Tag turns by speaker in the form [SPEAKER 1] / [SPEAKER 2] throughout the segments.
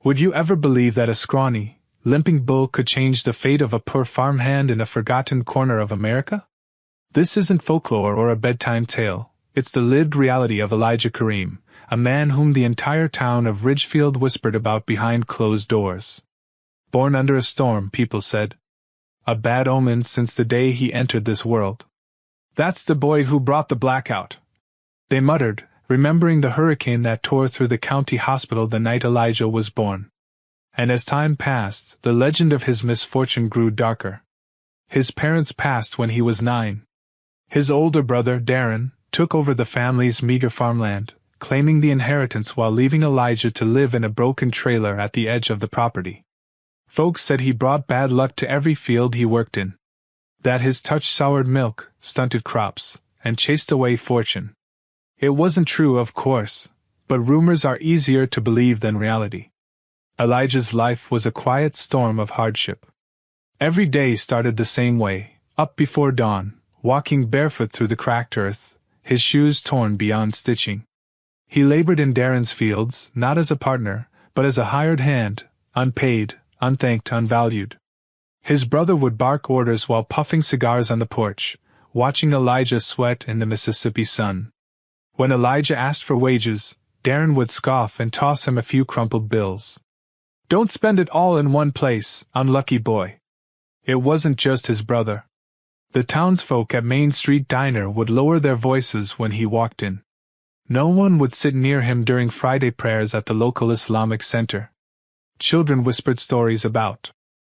[SPEAKER 1] Would you ever believe that a scrawny, limping bull could change the fate of a poor farmhand in a forgotten corner of America? This isn't folklore or a bedtime tale, it's the lived reality of Elijah Kareem, a man whom the entire town of Ridgefield whispered about behind closed doors. Born under a storm, people said. A bad omen since the day he entered this world. That's the boy who brought the blackout, they muttered, remembering the hurricane that tore through the county hospital the night Elijah was born. And as time passed, the legend of his misfortune grew darker. His parents passed when he was 9. His older brother, Darren, took over the family's meager farmland, claiming the inheritance while leaving Elijah to live in a broken trailer at the edge of the property. Folks said he brought bad luck to every field he worked in. That his touch soured milk, stunted crops, and chased away fortune. It wasn't true, of course, but rumors are easier to believe than reality. Elijah's life was a quiet storm of hardship. Every day started the same way, up before dawn, walking barefoot through the cracked earth, his shoes torn beyond stitching. He labored in Darren's fields, not as a partner, but as a hired hand, unpaid, unthanked, unvalued. His brother would bark orders while puffing cigars on the porch, watching Elijah sweat in the Mississippi sun. When Elijah asked for wages, Darren would scoff and toss him a few crumpled bills. Don't spend it all in one place, unlucky boy. It wasn't just his brother. The townsfolk at Main Street Diner would lower their voices when he walked in. No one would sit near him during Friday prayers at the local Islamic center. Children whispered stories about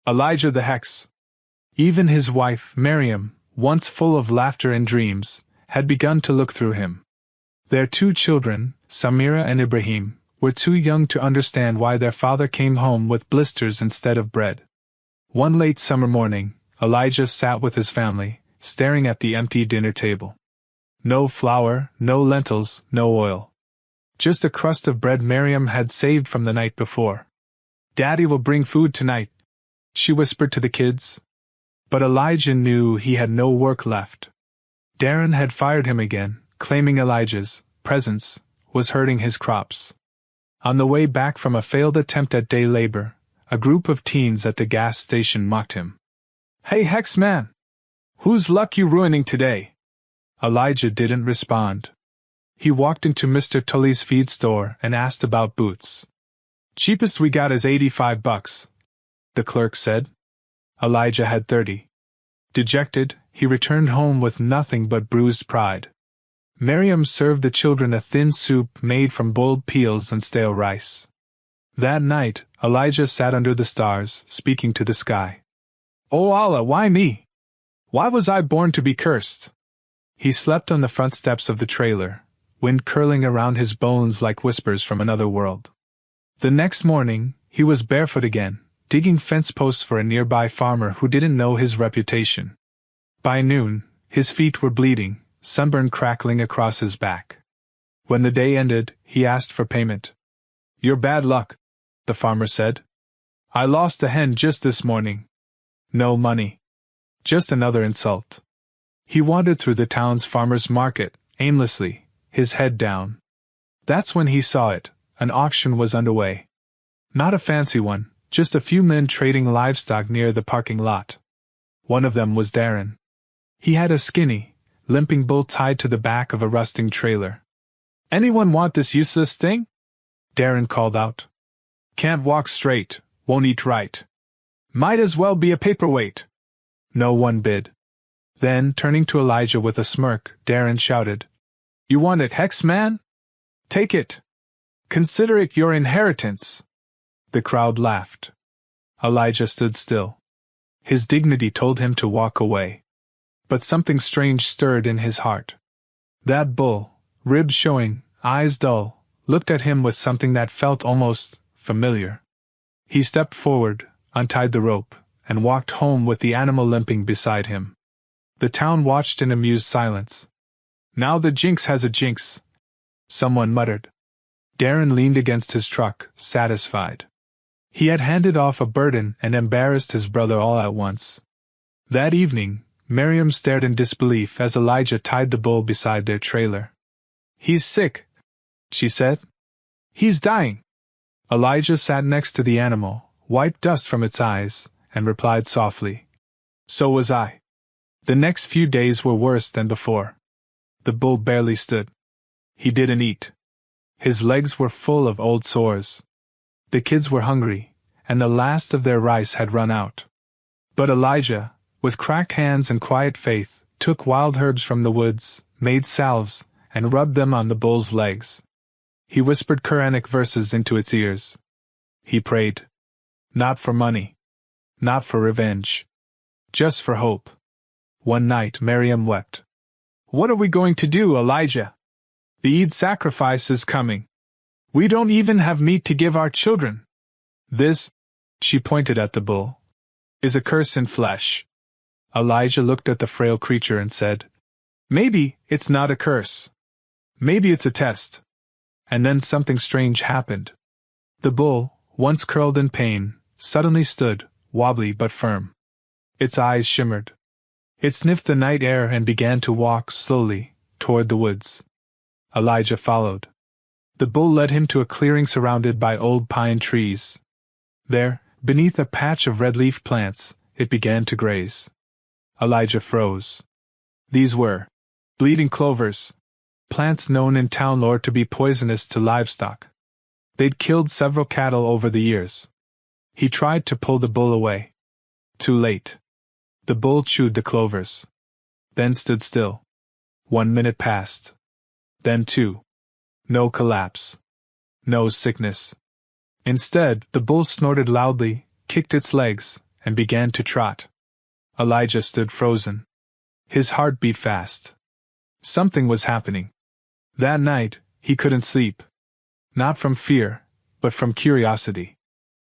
[SPEAKER 1] Elijah the Hex. Even his wife, Miriam, once full of laughter and dreams, had begun to look through him. Their 2 children, Samira and Ibrahim, were too young to understand why their father came home with blisters instead of bread. One late summer morning, Elijah sat with his family, staring at the empty dinner table. No flour, no lentils, no oil. Just a crust of bread Miriam had saved from the night before. Daddy will bring food tonight, she whispered to the kids. But Elijah knew he had no work left. Darren had fired him again, claiming Elijah's presence was hurting his crops. On the way back from a failed attempt at day labor, a group of teens at the gas station mocked him. Hey Hex man! Whose luck you ruining today? Elijah didn't respond. He walked into Mr. Tully's feed store and asked about boots. Cheapest we got is $85, the clerk said. Elijah had 30. Dejected, he returned home with nothing but bruised pride. Miriam served the children a thin soup made from boiled peels and stale rice. That night, Elijah sat under the stars, speaking to the sky. Oh Allah, why me? Why was I born to be cursed? He slept on the front steps of the trailer, wind curling around his bones like whispers from another world. The next morning, he was barefoot again, digging fence posts for a nearby farmer who didn't know his reputation. By noon, his feet were bleeding, sunburn crackling across his back. When the day ended, he asked for payment. Your bad luck, the farmer said. I lost a hen just this morning. No money. Just another insult. He wandered through the town's farmer's market, aimlessly, his head down. That's when he saw it. An auction was underway. Not a fancy one, just a few men trading livestock near the parking lot. One of them was Darren. He had a skinny, limping bull tied to the back of a rusting trailer. Anyone want this useless thing? Darren called out. Can't walk straight, won't eat right. Might as well be a paperweight. No one bid. Then, turning to Elijah with a smirk, Darren shouted, You want it, Hex man? Take it. Consider it your inheritance. The crowd laughed. Elijah stood still. His dignity told him to walk away. But something strange stirred in his heart. That bull, ribs showing, eyes dull, looked at him with something that felt almost familiar. He stepped forward, untied the rope, and walked home with the animal limping beside him. The town watched in amused silence. Now the jinx has a jinx, someone muttered. Darren leaned against his truck, satisfied. He had handed off a burden and embarrassed his brother all at once. That evening, Miriam stared in disbelief as Elijah tied the bull beside their trailer. He's sick, she said. He's dying. Elijah sat next to the animal, wiped dust from its eyes, and replied softly, "So was I." The next few days were worse than before. The bull barely stood. He didn't eat. His legs were full of old sores. The kids were hungry, and the last of their rice had run out. But Elijah, with cracked hands and quiet faith, took wild herbs from the woods, made salves, and rubbed them on the bull's legs. He whispered Quranic verses into its ears. He prayed. Not for money. Not for revenge. Just for hope. One night Miriam wept. "What are we going to do, Elijah? The Eid sacrifice is coming. We don't even have meat to give our children. This," she pointed at the bull, "is a curse in flesh." Elijah looked at the frail creature and said, "Maybe it's not a curse. Maybe it's a test." And then something strange happened. The bull, once curled in pain, suddenly stood, wobbly but firm. Its eyes shimmered. It sniffed the night air and began to walk slowly toward the woods. Elijah followed. The bull led him to a clearing surrounded by old pine trees. There, beneath a patch of red-leaf plants, it began to graze. Elijah froze. These were bleeding clovers, plants known in town lore to be poisonous to livestock. They'd killed several cattle over the years. He tried to pull the bull away. Too late. The bull chewed the clovers. Then stood still. 1 minute passed. Then 2. No collapse. No sickness. Instead, the bull snorted loudly, kicked its legs, and began to trot. Elijah stood frozen. His heart beat fast. Something was happening. That night, he couldn't sleep. Not from fear, but from curiosity.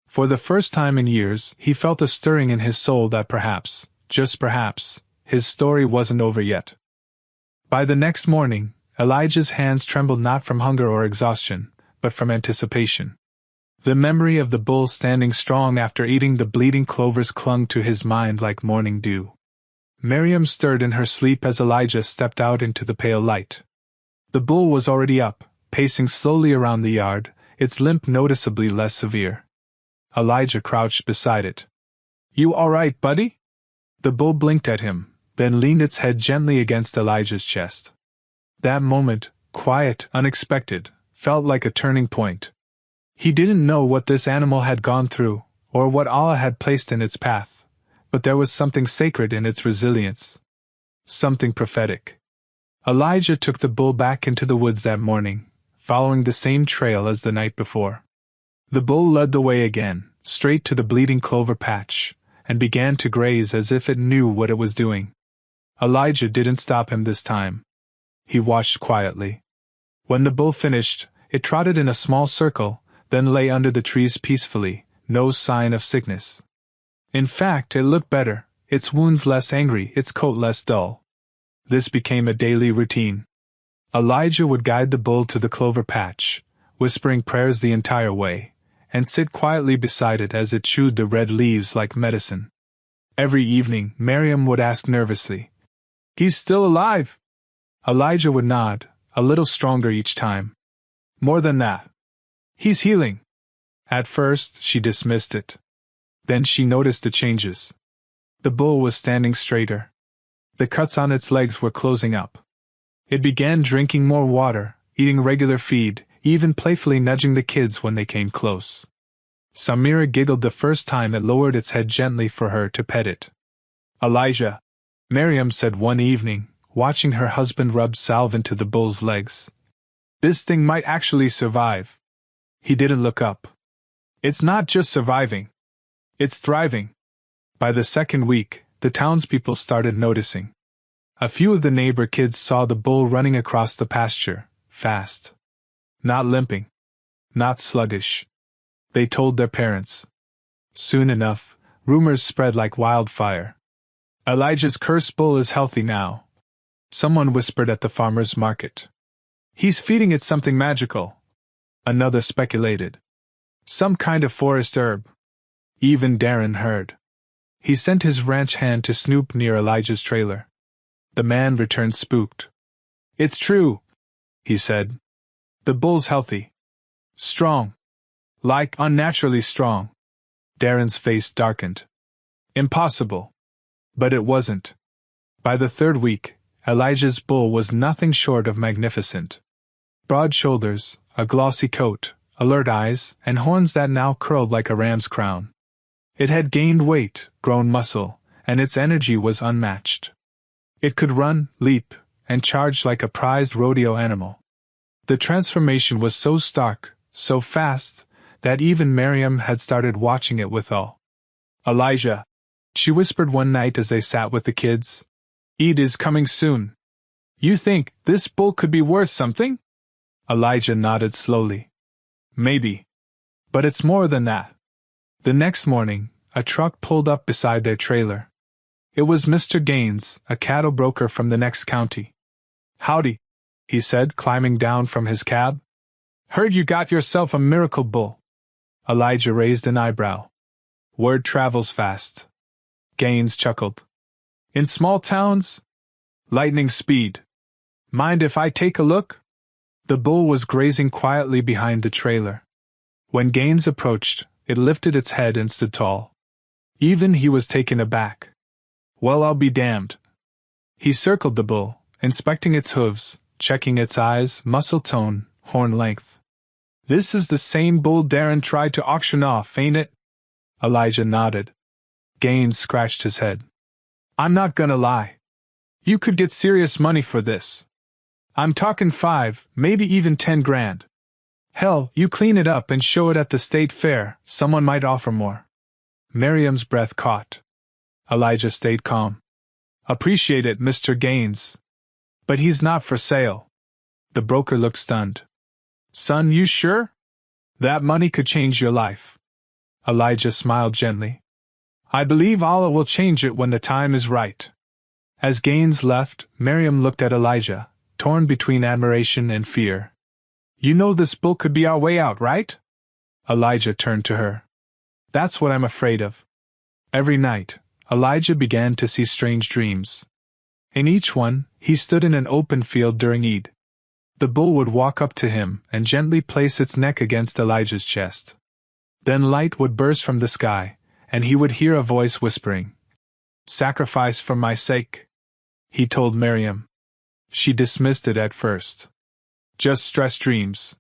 [SPEAKER 1] For the first time in years, he felt a stirring in his soul that perhaps, just perhaps, his story wasn't over yet. By the next morning, Elijah's hands trembled not from hunger or exhaustion, but from anticipation. The memory of the bull standing strong after eating the bleeding clovers clung to his mind like morning dew. Miriam stirred in her sleep as Elijah stepped out into the pale light. The bull was already up, pacing slowly around the yard, its limp noticeably less severe. Elijah crouched beside it. "You all right, buddy?" The bull blinked at him, then leaned its head gently against Elijah's chest. That moment, quiet, unexpected, felt like a turning point. He didn't know what this animal had gone through, or what Allah had placed in its path, but there was something sacred in its resilience. Something prophetic. Elijah took the bull back into the woods that morning, following the same trail as the night before. The bull led the way again, straight to the bleeding clover patch, and began to graze as if it knew what it was doing. Elijah didn't stop him this time. He watched quietly. When the bull finished, it trotted in a small circle, then lay under the trees peacefully, no sign of sickness. In fact, it looked better, its wounds less angry, its coat less dull. This became a daily routine. Elijah would guide the bull to the clover patch, whispering prayers the entire way, and sit quietly beside it as it chewed the red leaves like medicine. Every evening, Miriam would ask nervously, "He's still alive?" Elijah would nod, a little stronger each time. "More than that. He's healing." At first, she dismissed it. Then she noticed the changes. The bull was standing straighter. The cuts on its legs were closing up. It began drinking more water, eating regular feed, even playfully nudging the kids when they came close. Samira giggled the first time it lowered its head gently for her to pet it. "Elijah," Miriam said one evening, watching her husband rub salve into the bull's legs, "this thing might actually survive." He didn't look up. "It's not just surviving. It's thriving." By the second week, the townspeople started noticing. A few of the neighbor kids saw the bull running across the pasture, fast. Not limping. Not sluggish. They told their parents. Soon enough, rumors spread like wildfire. "Elijah's cursed bull is healthy now," someone whispered at the farmer's market. "He's feeding it something magical," another speculated. "Some kind of forest herb." Even Darren heard. He sent his ranch hand to snoop near Elijah's trailer. The man returned spooked. "It's true," he said. "The bull's healthy. Strong. Like unnaturally strong. Darren's face darkened. Impossible. But it wasn't. By the third week, Elijah's bull was nothing short of magnificent. Broad shoulders, a glossy coat, alert eyes, and horns that now curled like a ram's crown. It had gained weight, grown muscle, and its energy was unmatched. It could run, leap, and charge like a prized rodeo animal. The transformation was so stark, so fast, that even Miriam had started watching it with awe. "Elijah," she whispered one night as they sat with the kids, "Eid is coming soon. You think this bull could be worth something?" Elijah nodded slowly. "Maybe. But it's more than that." The next morning, a truck pulled up beside their trailer. It was Mr. Gaines, a cattle broker from the next county. "Howdy," he said, climbing down from his cab. "Heard you got yourself a miracle bull." Elijah raised an eyebrow. "Word travels fast." Gaines chuckled. "In small towns? Lightning speed. Mind if I take a look?" The bull was grazing quietly behind the trailer. When Gaines approached, it lifted its head and stood tall. Even he was taken aback. "Well, I'll be damned." He circled the bull, inspecting its hooves, checking its eyes, muscle tone, horn length. "This is the same bull Darren tried to auction off, ain't it?" Elijah nodded. Gaines scratched his head. "I'm not gonna lie. You could get serious money for this. I'm talking 5, maybe even 10 grand. Hell, you clean it up and show it at the state fair, someone might offer more." Miriam's breath caught. Elijah stayed calm. "Appreciate it, Mr. Gaines. But he's not for sale." The broker looked stunned. "Son, you sure? That money could change your life." Elijah smiled gently. "I believe Allah will change it when the time is right." As Gaines left, Miriam looked at Elijah, torn between admiration and fear. "You know this bull could be our way out, right?" Elijah turned to her. "That's what I'm afraid of." Every night, Elijah began to see strange dreams. In each one, he stood in an open field during Eid. The bull would walk up to him and gently place its neck against Elijah's chest. Then light would burst from the sky, and he would hear a voice whispering, "Sacrifice for my sake," he told Miriam. She dismissed it at first. "Just stress dreams.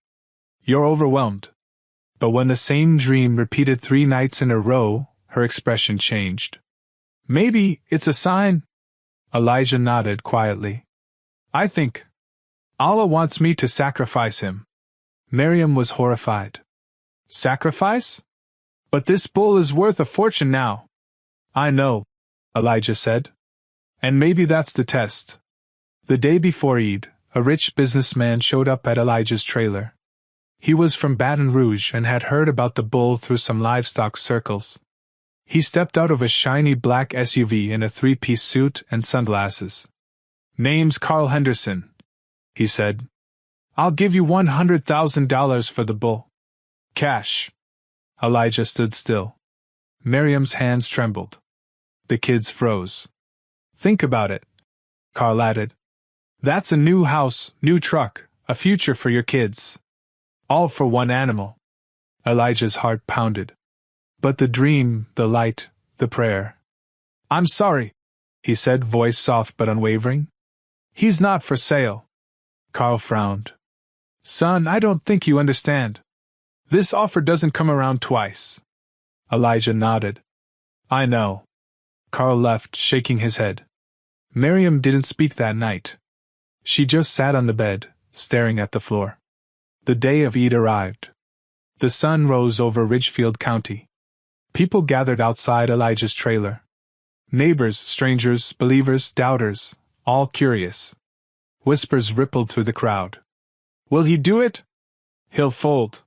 [SPEAKER 1] You're overwhelmed." But when the same dream repeated 3 nights in a row, her expression changed. "Maybe it's a sign." Elijah nodded quietly. "I think Allah wants me to sacrifice him." Miriam was horrified. "Sacrifice? But this bull is worth a fortune now." "I know," Elijah said. "And maybe that's the test." The day before Eid, a rich businessman showed up at Elijah's trailer. He was from Baton Rouge and had heard about the bull through some livestock circles. He stepped out of a shiny black SUV in a 3-piece suit and sunglasses. "Name's Carl Henderson," he said. "I'll give you $100,000 for the bull. Cash." Elijah stood still. Miriam's hands trembled. The kids froze. "Think about it," Carl added. "That's a new house, new truck, a future for your kids. All for one animal." Elijah's heart pounded. But the dream, the light, the prayer. "I'm sorry," he said, voice soft but unwavering. "He's not for sale." Carl frowned. "Son, I don't think you understand. This offer doesn't come around twice." Elijah nodded. "I know." Carl left, shaking his head. Miriam didn't speak that night. She just sat on the bed, staring at the floor. The day of Eid arrived. The sun rose over Ridgefield County. People gathered outside Elijah's trailer. Neighbors, strangers, believers, doubters, all curious. Whispers rippled through the crowd. "Will he do it? He'll fold.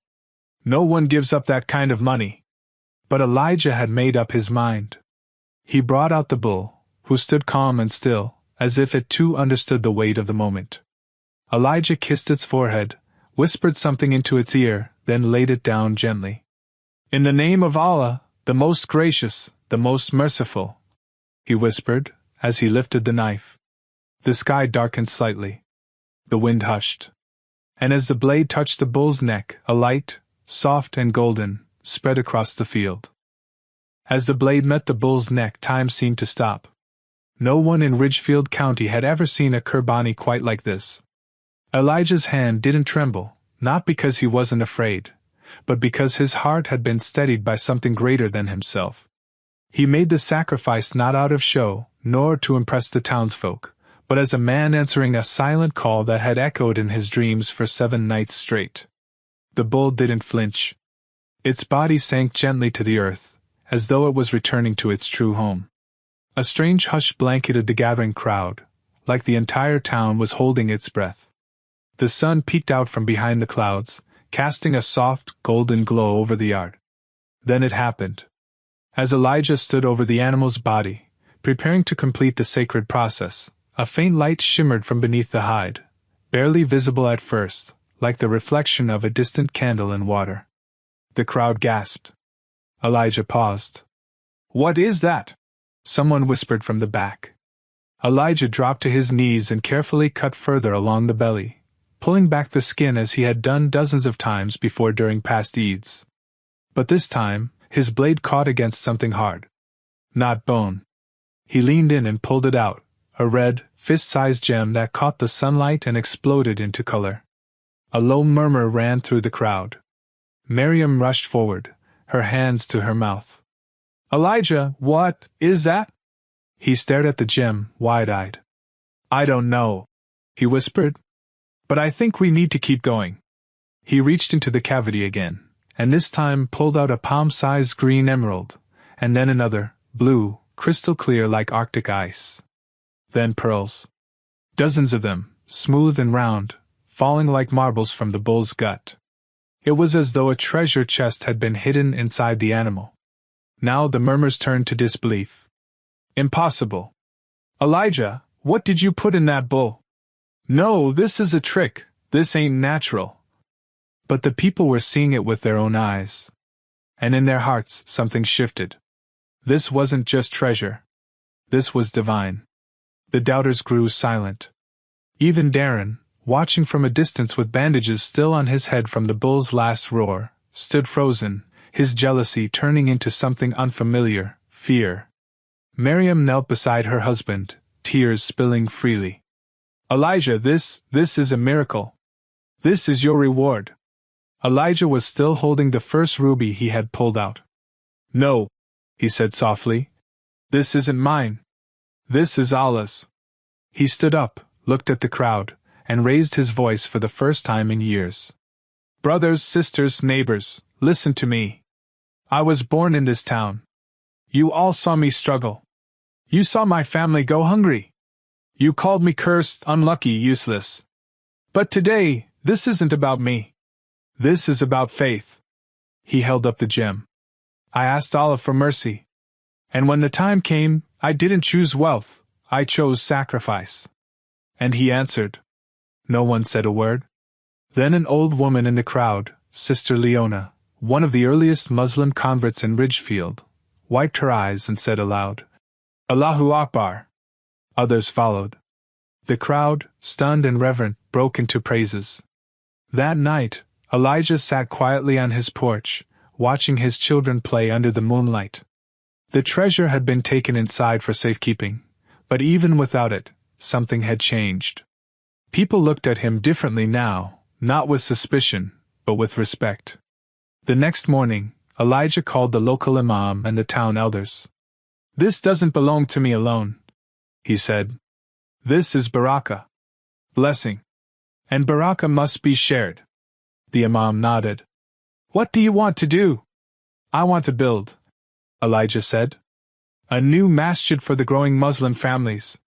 [SPEAKER 1] No one gives up that kind of money." But Elijah had made up his mind. He brought out the bull, who stood calm and still, as if it too understood the weight of the moment. Elijah kissed its forehead, whispered something into its ear, then laid it down gently. "In the name of Allah, the most gracious, the most merciful," he whispered, as he lifted the knife. The sky darkened slightly. The wind hushed. And as the blade touched the bull's neck, a light, soft and golden, spread across the field. As the blade met the bull's neck, time seemed to stop. No one in Ridgefield County had ever seen a Qurbani quite like this. Elijah's hand didn't tremble, not because he wasn't afraid, but because his heart had been steadied by something greater than himself. He made the sacrifice not out of show, nor to impress the townsfolk, but as a man answering a silent call that had echoed in his dreams for 7 nights straight. The bull didn't flinch. Its body sank gently to the earth, as though it was returning to its true home. A strange hush blanketed the gathering crowd, like the entire town was holding its breath. The sun peeked out from behind the clouds, casting a soft, golden glow over the yard. Then it happened. As Elijah stood over the animal's body, preparing to complete the sacred process, a faint light shimmered from beneath the hide, barely visible at first, like the reflection of a distant candle in water. The crowd gasped. Elijah paused. "What is that?" someone whispered from the back. Elijah dropped to his knees and carefully cut further along the belly, pulling back the skin as he had done dozens of times before during past Eids. But this time, his blade caught against something hard. Not bone. He leaned in and pulled it out, a red, fist-sized gem that caught the sunlight and exploded into color. A low murmur ran through the crowd. Miriam rushed forward, her hands to her mouth. "Elijah, what is that?" He stared at the gem, wide-eyed. "I don't know," he whispered. "But I think we need to keep going." He reached into the cavity again, and this time pulled out a palm-sized green emerald, and then another, blue, crystal clear like Arctic ice. Then pearls. Dozens of them, smooth and round, falling like marbles from the bull's gut. It was as though a treasure chest had been hidden inside the animal. Now the murmurs turned to disbelief. "Impossible. Elijah, what did you put in that bull? No, this is a trick, this ain't natural." But the people were seeing it with their own eyes. And in their hearts, something shifted. This wasn't just treasure. This was divine. The doubters grew silent. Even Darren, watching from a distance with bandages still on his head from the bull's last roar, stood frozen, his jealousy turning into something unfamiliar, fear. Miriam knelt beside her husband, tears spilling freely. "Elijah, this is a miracle. This is your reward." Elijah was still holding the first ruby he had pulled out. "No," he said softly. "This isn't mine. This is Allah's." He stood up, looked at the crowd, and raised his voice for the first time in years. "Brothers, sisters, neighbors, listen to me. I was born in this town. You all saw me struggle. You saw my family go hungry. You called me cursed, unlucky, useless. But today, this isn't about me. This is about faith." He held up the gem. "I asked Allah for mercy. And when the time came, I didn't choose wealth, I chose sacrifice. And He answered." No one said a word. Then an old woman in the crowd, Sister Leona, one of the earliest Muslim converts in Ridgefield, wiped her eyes and said aloud, "Allahu Akbar." Others followed. The crowd, stunned and reverent, broke into praises. That night, Elijah sat quietly on his porch, watching his children play under the moonlight. The treasure had been taken inside for safekeeping, but even without it, something had changed. People looked at him differently now, not with suspicion, but with respect. The next morning, Elijah called the local imam and the town elders. "This doesn't belong to me alone," he said. "This is barakah. Blessing. And barakah must be shared." The imam nodded. "What do you want to do?" "I want to build," Elijah said. "A new masjid for the growing Muslim families.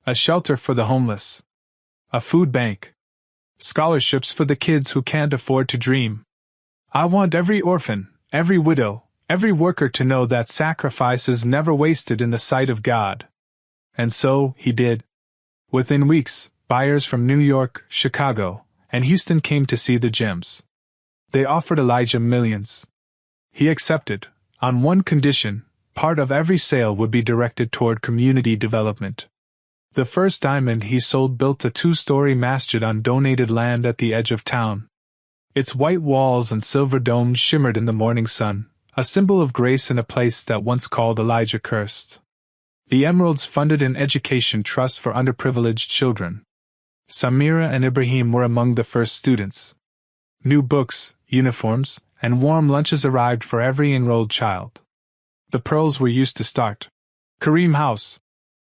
[SPEAKER 1] A shelter for the homeless. A food bank. Scholarships for the kids who can't afford to dream. I want every orphan, every widow, every worker to know that sacrifice is never wasted in the sight of God." And so, he did. Within weeks, buyers from New York, Chicago, and Houston came to see the gems. They offered Elijah millions. He accepted, on one condition: part of every sale would be directed toward community development. The first diamond he sold built a 2-story masjid on donated land at the edge of town. Its white walls and silver domes shimmered in the morning sun, a symbol of grace in a place that once called Elijah cursed. The emeralds funded an education trust for underprivileged children. Samira and Ibrahim were among the first students. New books, uniforms, and warm lunches arrived for every enrolled child. The pearls were used to start Kareem House,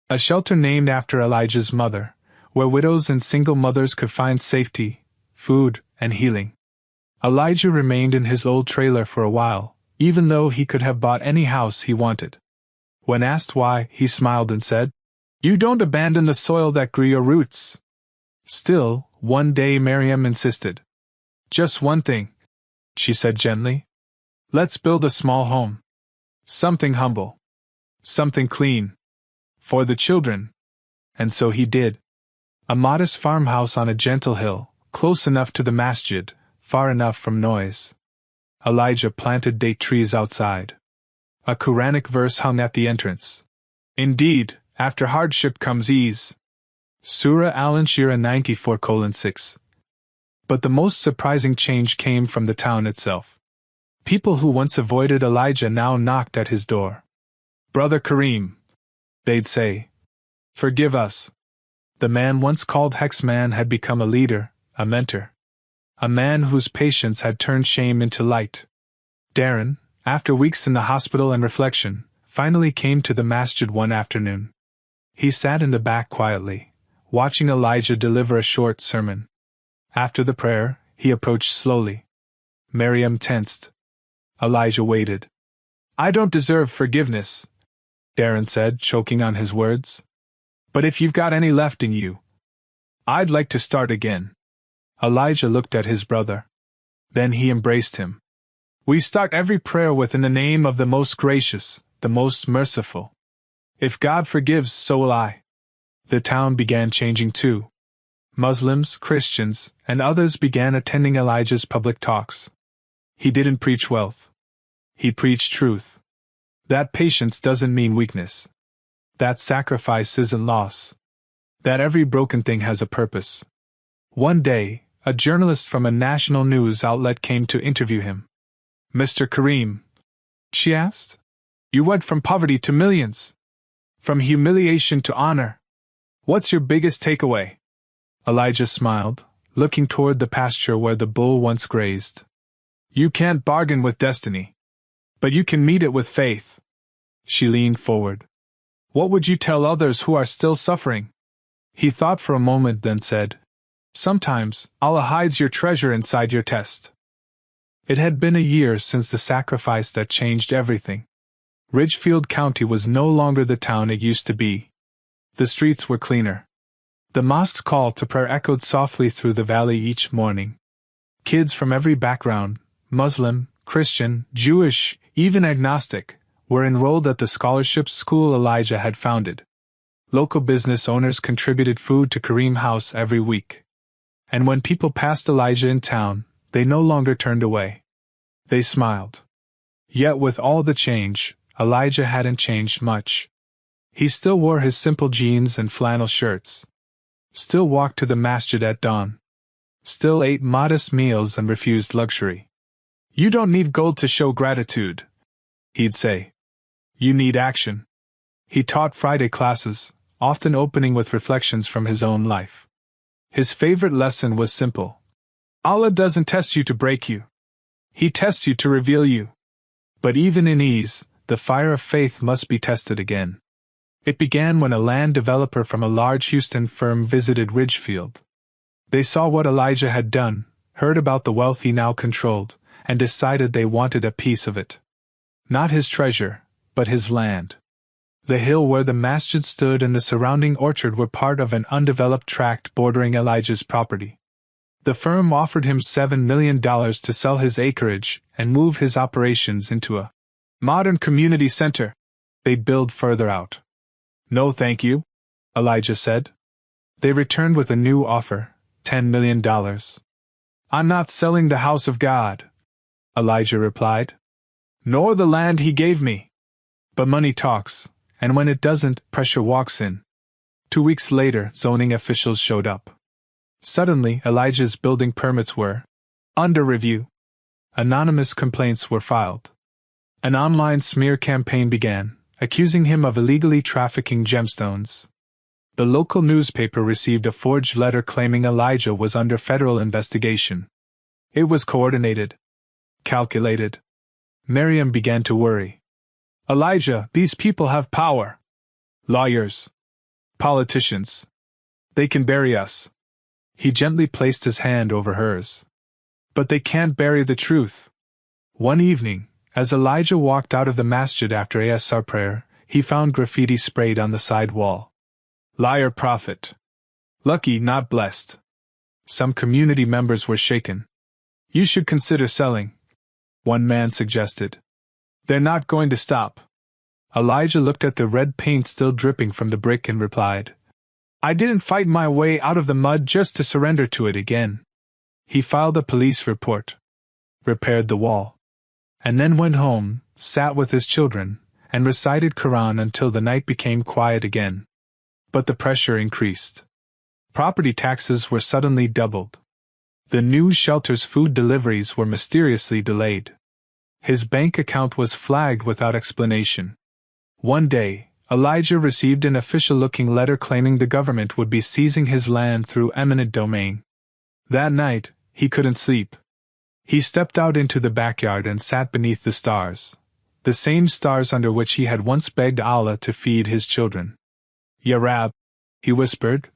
[SPEAKER 1] a shelter named after Elijah's mother, where widows and single mothers could find safety, food, and healing. Elijah remained in his old trailer for a while, even though he could have bought any house he wanted. When asked why, he smiled and said, "You don't abandon the soil that grew your roots." Still, one day Miriam insisted. "Just one thing," she said gently. "Let's build a small home. Something humble. Something clean. For the children." And so he did. A modest farmhouse on a gentle hill, close enough to the masjid, far enough from noise. Elijah planted date trees outside. A Quranic verse hung at the entrance. "Indeed, after hardship comes ease." Surah Al-Anshira 94:6. But the most surprising change came from the town itself. People who once avoided Elijah now knocked at his door. "Brother Kareem," they'd say, "forgive us." The man once called Hexman had become a leader, a mentor. A man whose patience had turned shame into light. Darren, after weeks in the hospital and reflection, finally came to the masjid one afternoon. He sat in the back quietly, watching Elijah deliver a short sermon. After the prayer, he approached slowly. Miriam tensed. Elijah waited. "I don't deserve forgiveness," Darren said, choking on his words. "But if you've got any left in you, I'd like to start again." Elijah looked at his brother. Then he embraced him. "We start every prayer with in the name of the most gracious, the most merciful. If God forgives, so will I." The town began changing too. Muslims, Christians, and others began attending Elijah's public talks. He didn't preach wealth. He preached truth. That patience doesn't mean weakness. That sacrifice isn't loss. That every broken thing has a purpose. One day, a journalist from a national news outlet came to interview him. "Mr. Kareem," she asked, "you went from poverty to millions. From humiliation to honor. What's your biggest takeaway?" Elijah smiled, looking toward the pasture where the bull once grazed. "You can't bargain with destiny. But you can meet it with faith." She leaned forward. "What would you tell others who are still suffering?" He thought for a moment, then said, "Sometimes, Allah hides your treasure inside your test." It had been a year since the sacrifice that changed everything. Ridgefield County was no longer the town it used to be. The streets were cleaner. The mosque's call to prayer echoed softly through the valley each morning. Kids from every background, Muslim, Christian, Jewish, even agnostic, were enrolled at the scholarship school Elijah had founded. Local business owners contributed food to Kareem House every week. And when people passed Elijah in town, they no longer turned away. They smiled. Yet with all the change, Elijah hadn't changed much. He still wore his simple jeans and flannel shirts. Still walked to the masjid at dawn. Still ate modest meals and refused luxury. "You don't need gold to show gratitude," he'd say. "You need action." He taught Friday classes, often opening with reflections from his own life. His favorite lesson was simple. Allah doesn't test you to break you. He tests you to reveal you. But even in ease, the fire of faith must be tested again. It began when a land developer from a large Houston firm visited Ridgefield. They saw what Elijah had done, heard about the wealth he now controlled, and decided they wanted a piece of it. Not his treasure, but his land. The hill where the masjid stood and the surrounding orchard were part of an undeveloped tract bordering Elijah's property. The firm offered him $7 million to sell his acreage and move his operations into a modern community center they'd build further out. "No thank you," Elijah said. They returned with a new offer, $10 million. "I'm not selling the house of God," Elijah replied. "Nor the land he gave me. But money talks, and when it doesn't, pressure walks in." 2 weeks later, zoning officials showed up. Suddenly, Elijah's building permits were Under review. Anonymous complaints were filed. An online smear campaign began, accusing him of illegally trafficking gemstones. The local newspaper received a forged letter claiming Elijah was under federal investigation. It was coordinated. Calculated. Miriam began to worry. Elijah, these people have power. Lawyers. Politicians. They can bury us. He gently placed his hand over hers. But they can't bury the truth. One evening, as Elijah walked out of the masjid after Asr prayer, he found graffiti sprayed on the side wall. Liar prophet. Lucky, not blessed. Some community members were shaken. You should consider selling, one man suggested. They're not going to stop. Elijah looked at the red paint still dripping from the brick and replied, I didn't fight my way out of the mud just to surrender to it again. He filed a police report, repaired the wall, and then went home, sat with his children, and recited Qur'an until the night became quiet again. But the pressure increased. Property taxes were suddenly doubled. The new shelter's food deliveries were mysteriously delayed. His bank account was flagged without explanation. One day, Elijah received an official-looking letter claiming the government would be seizing his land through eminent domain. That night, he couldn't sleep. He stepped out into the backyard and sat beneath the stars, the same stars under which he had once begged Allah to feed his children. Ya Rab, he whispered,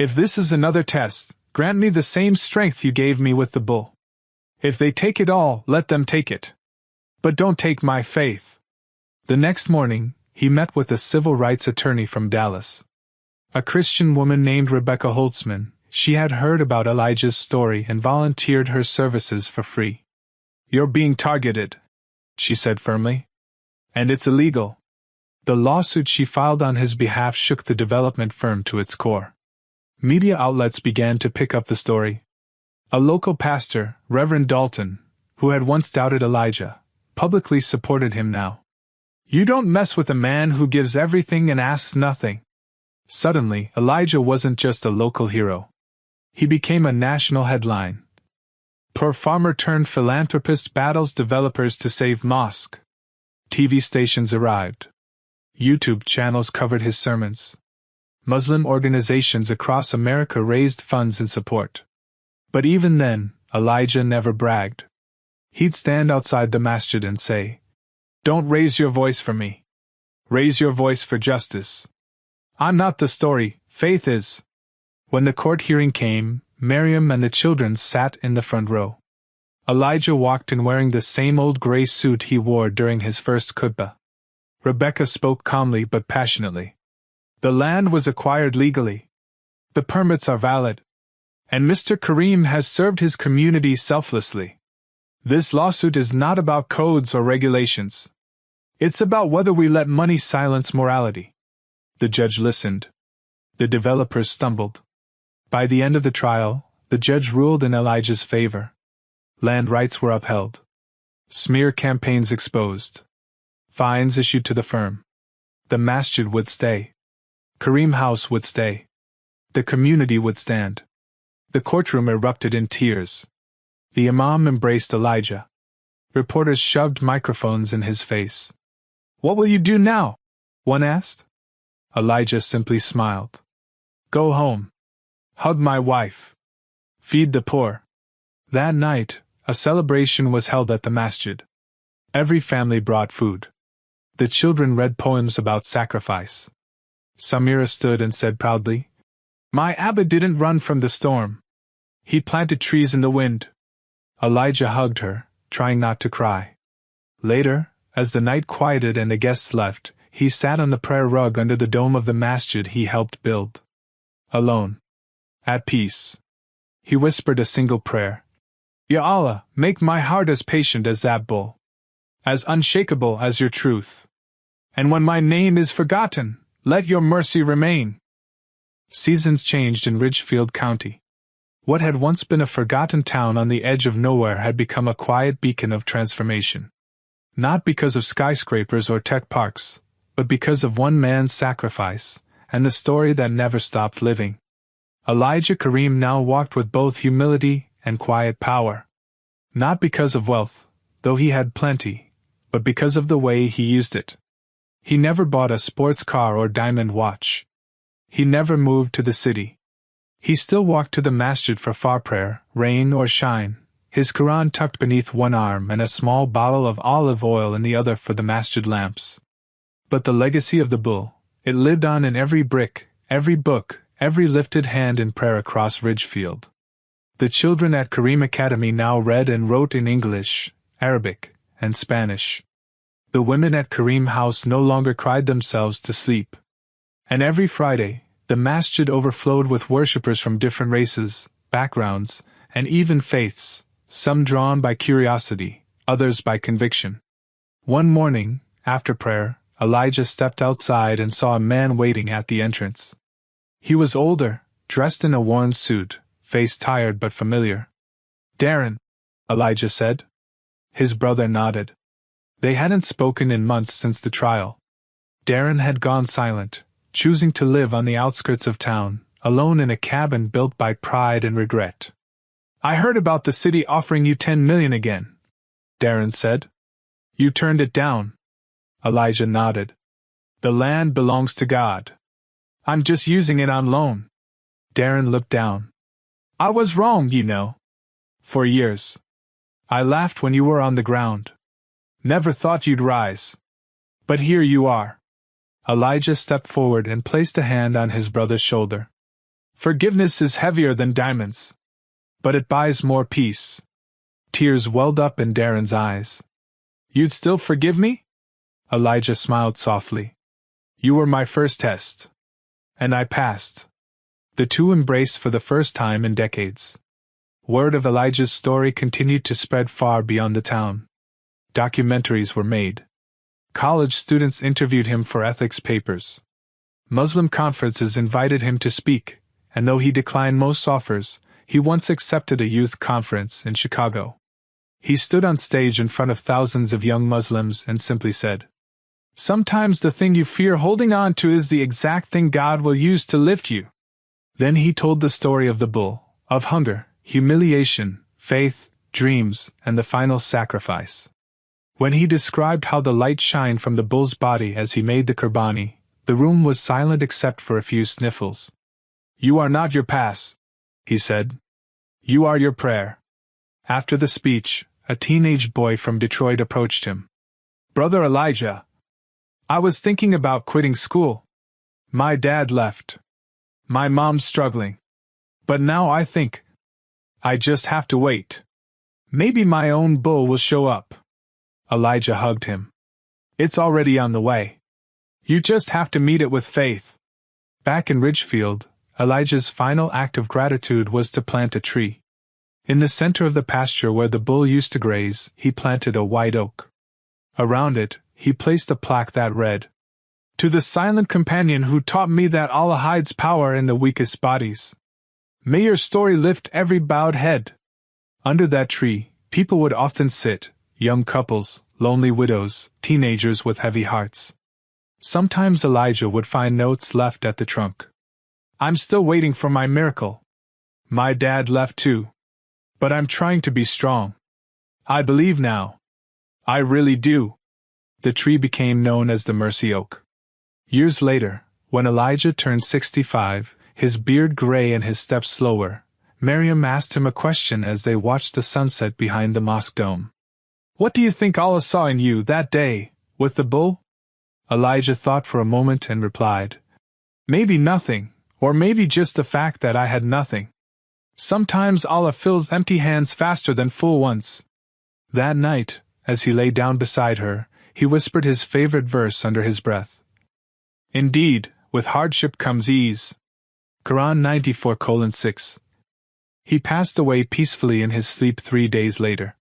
[SPEAKER 1] if this is another test, grant me the same strength you gave me with the bull. If they take it all, let them take it. But don't take my faith. The next morning, he met with a civil rights attorney from Dallas. A Christian woman named Rebecca Holtzman. She had heard about Elijah's story and volunteered her services for free. You're being targeted, she said firmly. And it's illegal. The lawsuit she filed on his behalf shook the development firm to its core. Media outlets began to pick up the story. A local pastor, Reverend Dalton, who had once doubted Elijah, publicly supported him now. You don't mess with a man who gives everything and asks nothing. Suddenly, Elijah wasn't just a local hero. He became a national headline. Poor farmer turned philanthropist battles developers to save mosque. TV stations arrived. YouTube channels covered his sermons. Muslim organizations across America raised funds in support. But even then, Elijah never bragged. He'd stand outside the masjid and say, Don't raise your voice for me. Raise your voice for justice. I'm not the story, faith is. When the court hearing came, Miriam and the children sat in the front row. Elijah walked in wearing the same old gray suit he wore during his first khutbah. Rebecca spoke calmly but passionately. The land was acquired legally. The permits are valid. And Mr. Kareem has served his community selflessly. This lawsuit is not about codes or regulations. It's about whether we let money silence morality. The judge listened. The developers stumbled. By the end of the trial, the judge ruled in Elijah's favor. Land rights were upheld. Smear campaigns exposed. Fines issued to the firm. The masjid would stay. Kareem House would stay. The community would stand. The courtroom erupted in tears. The imam embraced Elijah. Reporters shoved microphones in his face. What will you do now? One asked. Elijah simply smiled. Go home. Hug my wife. Feed the poor. That night, a celebration was held at the masjid. Every family brought food. The children read poems about sacrifice. Samira stood and said proudly, My Abba didn't run from the storm. He planted trees in the wind. Elijah hugged her, trying not to cry. Later, as the night quieted and the guests left, he sat on the prayer rug under the dome of the masjid he helped build. Alone. At peace. He whispered a single prayer. Ya Allah, make my heart as patient as that bull. As unshakable as your truth. And when my name is forgotten, let your mercy remain. Seasons changed in Ridgefield County. What had once been a forgotten town on the edge of nowhere had become a quiet beacon of transformation. Not because of skyscrapers or tech parks, but because of one man's sacrifice, and the story that never stopped living. Elijah Kareem now walked with both humility and quiet power. Not because of wealth, though he had plenty, but because of the way he used it. He never bought a sports car or diamond watch. He never moved to the city. He still walked to the masjid for far prayer, rain or shine, his Qur'an tucked beneath one arm and a small bottle of olive oil in the other for the masjid lamps. But the legacy of the bull, it lived on in every brick, every book, every lifted hand in prayer across Ridgefield. The children at Kareem Academy now read and wrote in English, Arabic, and Spanish. The women at Kareem House no longer cried themselves to sleep. And every Friday, the masjid overflowed with worshippers from different races, backgrounds, and even faiths, some drawn by curiosity, others by conviction. One morning, after prayer, Elijah stepped outside and saw a man waiting at the entrance. He was older, dressed in a worn suit, face tired but familiar. "Darren," Elijah said. His brother nodded. They hadn't spoken in months since the trial. Darren had gone silent, choosing to live on the outskirts of town, alone in a cabin built by pride and regret. "I heard about the city offering you $10 million again," Darren said. "You turned it down." Elijah nodded. "The land belongs to God. I'm just using it on loan." Darren looked down. "I was wrong, you know. For years. I laughed when you were on the ground. Never thought you'd rise. But here you are." Elijah stepped forward and placed a hand on his brother's shoulder. "Forgiveness is heavier than diamonds. But it buys more peace." Tears welled up in Darren's eyes. "You'd still forgive me?" Elijah smiled softly. "You were my first test. And I passed." The two embraced for the first time in decades. Word of Elijah's story continued to spread far beyond the town. Documentaries were made. College students interviewed him for ethics papers. Muslim conferences invited him to speak, and though he declined most offers, he once accepted a youth conference in Chicago. He stood on stage in front of thousands of young Muslims and simply said, "Sometimes the thing you fear holding on to is the exact thing God will use to lift you." Then he told the story of the bull, of hunger, humiliation, faith, dreams, and the final sacrifice. When he described how the light shined from the bull's body as he made the Qurbani, the room was silent except for a few sniffles. "You are not your past," he said. "You are your prayer." After the speech, a teenage boy from Detroit approached him. "Brother Elijah, I was thinking about quitting school. My dad left. My mom's struggling. But now I think I just have to wait. Maybe my own bull will show up." Elijah hugged him. "It's already on the way. You just have to meet it with faith." Back in Ridgefield, Elijah's final act of gratitude was to plant a tree. In the center of the pasture where the bull used to graze, he planted a white oak. Around it, he placed a plaque that read, "To the silent companion who taught me that Allah hides power in the weakest bodies. May your story lift every bowed head." Under that tree, people would often sit, young couples, lonely widows, teenagers with heavy hearts. Sometimes Elijah would find notes left at the trunk. "I'm still waiting for my miracle. My dad left too. But I'm trying to be strong. I believe now. I really do." The tree became known as the Mercy Oak. Years later, when Elijah turned 65, his beard gray and his steps slower, Miriam asked him a question as they watched the sunset behind the mosque dome. "What do you think Allah saw in you that day, with the bull?" Elijah thought for a moment and replied, "Maybe nothing, or maybe just the fact that I had nothing. Sometimes Allah fills empty hands faster than full ones." That night, as he lay down beside her, he whispered his favorite verse under his breath. "Indeed, with hardship comes ease." Qur'an 94:6. He passed away peacefully in his sleep 3 days later.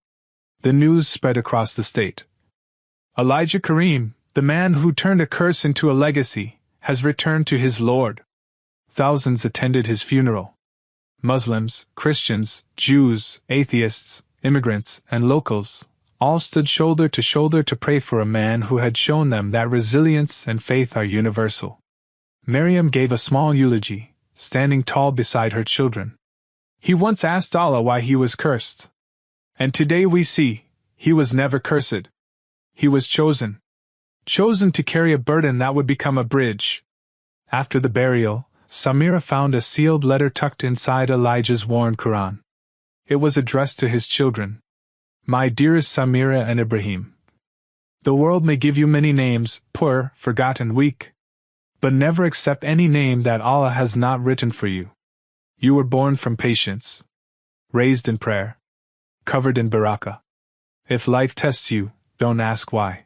[SPEAKER 1] The news spread across the state. Elijah Kareem, the man who turned a curse into a legacy, has returned to his Lord. Thousands attended his funeral. Muslims, Christians, Jews, atheists, immigrants, and locals all stood shoulder to shoulder to pray for a man who had shown them that resilience and faith are universal. Miriam gave a small eulogy, standing tall beside her children. "He once asked Allah why he was cursed. And today we see, he was never cursed. He was chosen. Chosen to carry a burden that would become a bridge. After the burial, Samira found a sealed letter tucked inside Elijah's worn Qur'an. It was addressed to his children. My dearest Samira and Ibrahim. The world may give you many names, poor, forgotten, weak. But never accept any name that Allah has not written for you. You were born from patience. Raised in prayer. Covered in barakah. If life tests you, don't ask why.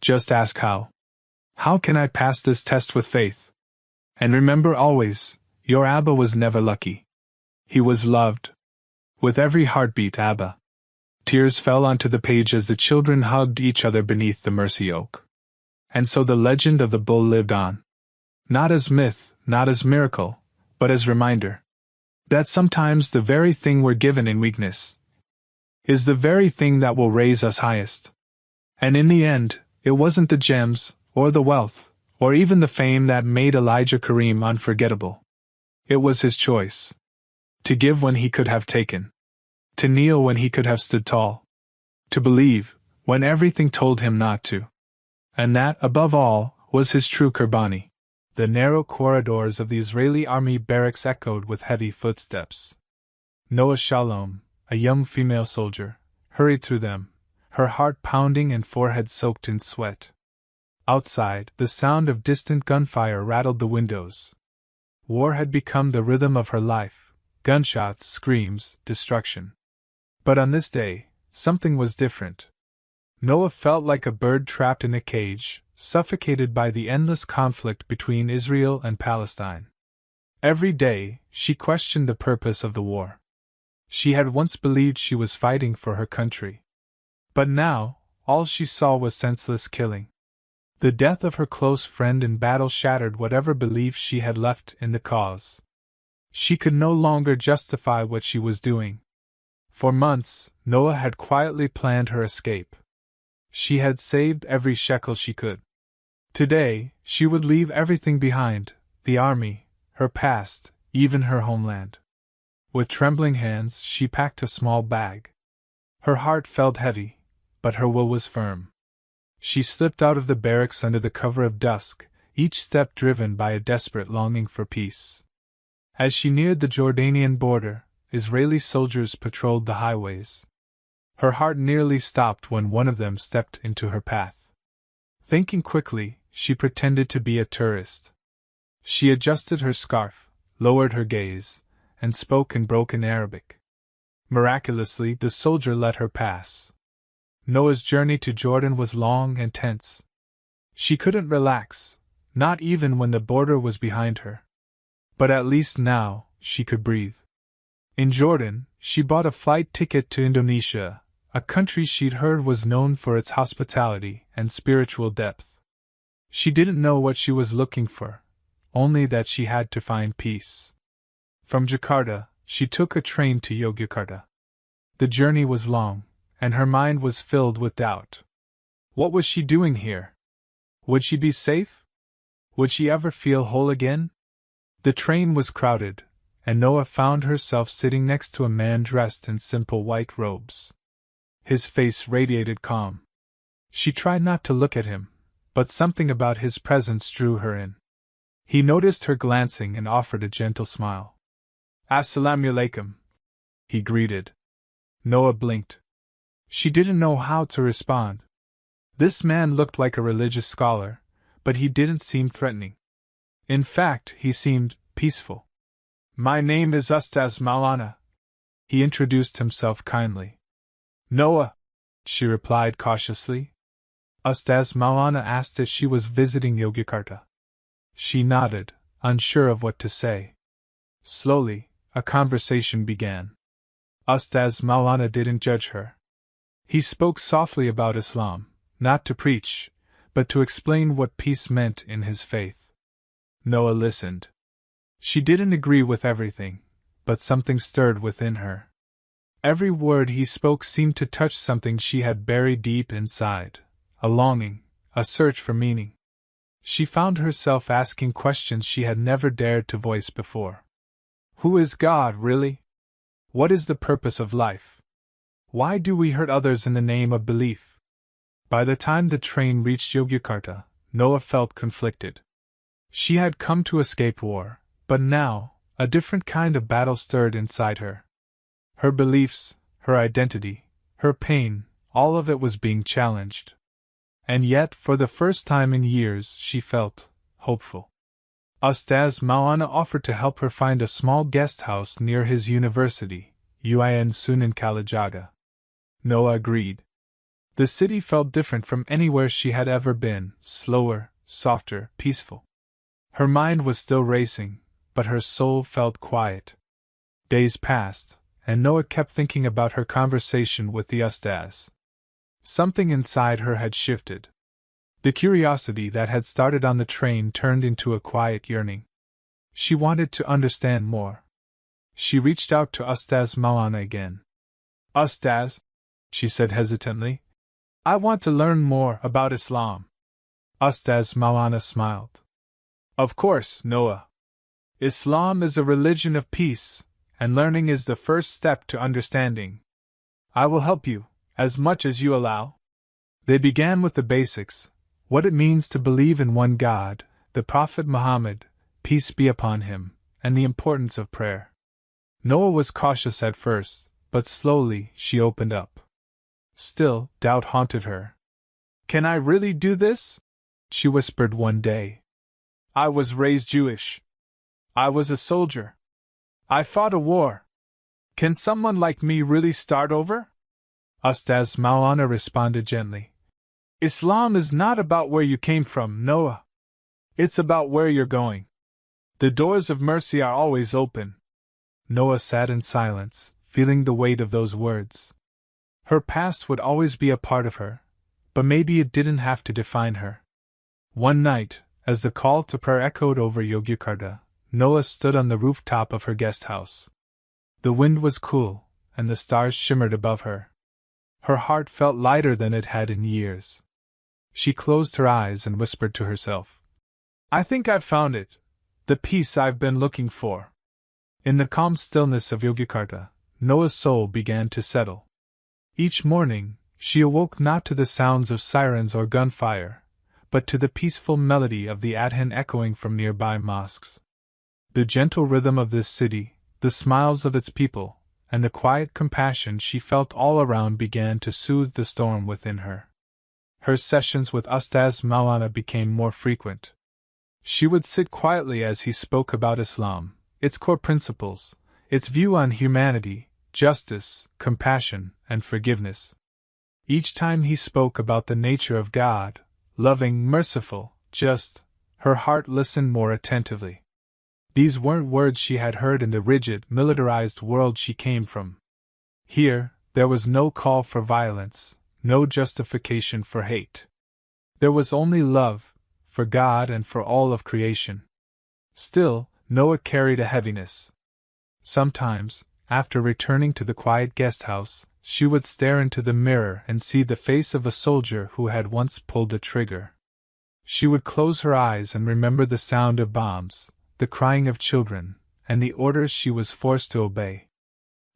[SPEAKER 1] Just ask how. How can I pass this test with faith? And remember always, your Abba was never lucky. He was loved. With every heartbeat, Abba. Tears fell onto the page as the children hugged each other beneath the mercy oak. And so the legend of the bull lived on. Not as myth, not as miracle, but as reminder. That sometimes the very thing we're given in weakness is the very thing that will raise us highest. And in the end, it wasn't the gems, or the wealth, or even the fame that made Elijah Karim unforgettable. It was his choice. To give when he could have taken. To kneel when he could have stood tall. To believe, when everything told him not to. And that, above all, was his true Qurbani. The narrow corridors of the Israeli army barracks echoed with heavy footsteps. Noah Shalom, a young female soldier, hurried through them, her heart pounding and forehead soaked in sweat. Outside, the sound of distant gunfire rattled the windows. War had become the rhythm of her life, gunshots, screams, destruction. But on this day, something was different. Noah felt like a bird trapped in a cage, suffocated by the endless conflict between Israel and Palestine. Every day, she questioned the purpose of the war. She had once believed she was fighting for her country. But now, all she saw was senseless killing. The death of her close friend in battle shattered whatever belief she had left in the cause. She could no longer justify what she was doing. For months, Noah had quietly planned her escape. She had saved every shekel she could. Today, she would leave everything behind, the army, her past, even her homeland. With trembling hands, she packed a small bag. Her heart felt heavy, but her will was firm. She slipped out of the barracks under the cover of dusk, each step driven by a desperate longing for peace. As she neared the Jordanian border, Israeli soldiers patrolled the highways. Her heart nearly stopped when one of them stepped into her path. Thinking quickly, she pretended to be a tourist. She adjusted her scarf, lowered her gaze, and spoke in broken Arabic. Miraculously, the soldier let her pass. Noah's journey to Jordan was long and tense. She couldn't relax, not even when the border was behind her. But at least now, she could breathe. In Jordan, she bought a flight ticket to Indonesia, a country she'd heard was known for its hospitality and spiritual depth. She didn't know what she was looking for, only that she had to find peace. From Jakarta, she took a train to Yogyakarta. The journey was long, and her mind was filled with doubt. What was she doing here? Would she be safe? Would she ever feel whole again? The train was crowded, and Noah found herself sitting next to a man dressed in simple white robes. His face radiated calm. She tried not to look at him, but something about his presence drew her in. He noticed her glancing and offered a gentle smile. "Assalamu alaikum," he greeted. Noah blinked. She didn't know how to respond. This man looked like a religious scholar, but he didn't seem threatening. In fact, he seemed peaceful. "My name is Ustaz Maulana," he introduced himself kindly. "Noah," she replied cautiously. Ustaz Maulana asked if she was visiting Yogyakarta. She nodded, unsure of what to say. Slowly, a conversation began. Ustaz Maulana didn't judge her. He spoke softly about Islam, not to preach, but to explain what peace meant in his faith. Noah listened. She didn't agree with everything, but something stirred within her. Every word he spoke seemed to touch something she had buried deep inside, a longing, a search for meaning. She found herself asking questions she had never dared to voice before. Who is God, really? What is the purpose of life? Why do we hurt others in the name of belief? By the time the train reached Yogyakarta, Noah felt conflicted. She had come to escape war, but now, a different kind of battle stirred inside her. Her beliefs, her identity, her pain, all of it was being challenged. And yet, for the first time in years, she felt hopeful. Ustaz Maulana offered to help her find a small guest house near his university, UIN Sunan Kalijaga. Noah agreed. The city felt different from anywhere she had ever been, slower, softer, peaceful. Her mind was still racing, but her soul felt quiet. Days passed, and Noah kept thinking about her conversation with the Ustaz. Something inside her had shifted. The curiosity that had started on the train turned into a quiet yearning. She wanted to understand more. She reached out to Ustaz Maulana again. Ustaz, she said hesitantly, I want to learn more about Islam. Ustaz Maulana smiled. Of course, Noah. Islam is a religion of peace, and learning is the first step to understanding. I will help you, as much as you allow. They began with the basics, what it means to believe in one God, the Prophet Muhammad, peace be upon him, and the importance of prayer. Noah was cautious at first, but slowly she opened up. Still, doubt haunted her. Can I really do this? She whispered one day. I was raised Jewish. I was a soldier. I fought a war. Can someone like me really start over? Ustaz Maulana responded gently. Islam is not about where you came from, Noah. It's about where you're going. The doors of mercy are always open. Noah sat in silence, feeling the weight of those words. Her past would always be a part of her, but maybe it didn't have to define her. One night, as the call to prayer echoed over Yogyakarta, Noah stood on the rooftop of her guest house. The wind was cool, and the stars shimmered above her. Her heart felt lighter than it had in years. She closed her eyes and whispered to herself, I think I've found it, the peace I've been looking for. In the calm stillness of Yogyakarta, Noah's soul began to settle. Each morning, she awoke not to the sounds of sirens or gunfire, but to the peaceful melody of the adhan echoing from nearby mosques. The gentle rhythm of this city, the smiles of its people, and the quiet compassion she felt all around began to soothe the storm within her. Her sessions with Ustaz Maulana became more frequent. She would sit quietly as he spoke about Islam, its core principles, its view on humanity, justice, compassion, and forgiveness. Each time he spoke about the nature of God, loving, merciful, just, her heart listened more attentively. These weren't words she had heard in the rigid, militarized world she came from. Here, there was no call for violence, no justification for hate. There was only love, for God and for all of creation. Still, Noah carried a heaviness. Sometimes, after returning to the quiet guest house, she would stare into the mirror and see the face of a soldier who had once pulled a trigger. She would close her eyes and remember the sound of bombs, the crying of children, and the orders she was forced to obey.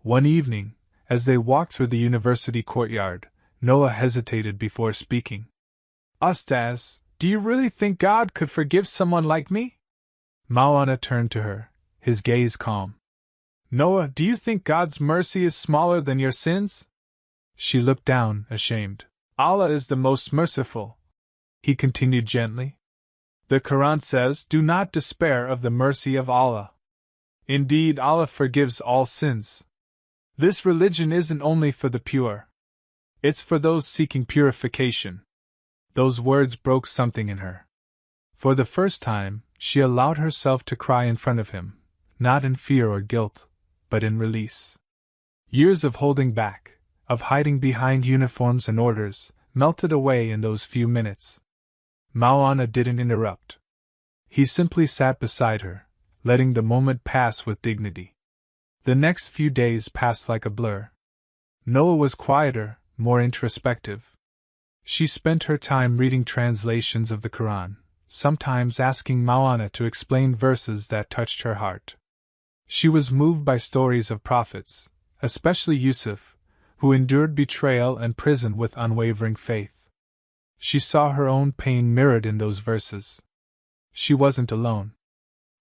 [SPEAKER 1] One evening, as they walked through the university courtyard, Noah hesitated before speaking. Ustaz, do you really think God could forgive someone like me? Maulana turned to her, his gaze calm. Noah, do you think God's mercy is smaller than your sins? She looked down, ashamed. Allah is the most merciful, he continued gently. The Qur'an says, do not despair of the mercy of Allah. Indeed, Allah forgives all sins. This religion isn't only for the pure. It's for those seeking purification. Those words broke something in her. For the first time, she allowed herself to cry in front of him, not in fear or guilt, but in release. Years of holding back, of hiding behind uniforms and orders, melted away in those few minutes. Maulana didn't interrupt. He simply sat beside her, letting the moment pass with dignity. The next few days passed like a blur. Noah was quieter, more introspective. She spent her time reading translations of the Qur'an, sometimes asking Maulana to explain verses that touched her heart. She was moved by stories of prophets, especially Yusuf, who endured betrayal and prison with unwavering faith. She saw her own pain mirrored in those verses. She wasn't alone.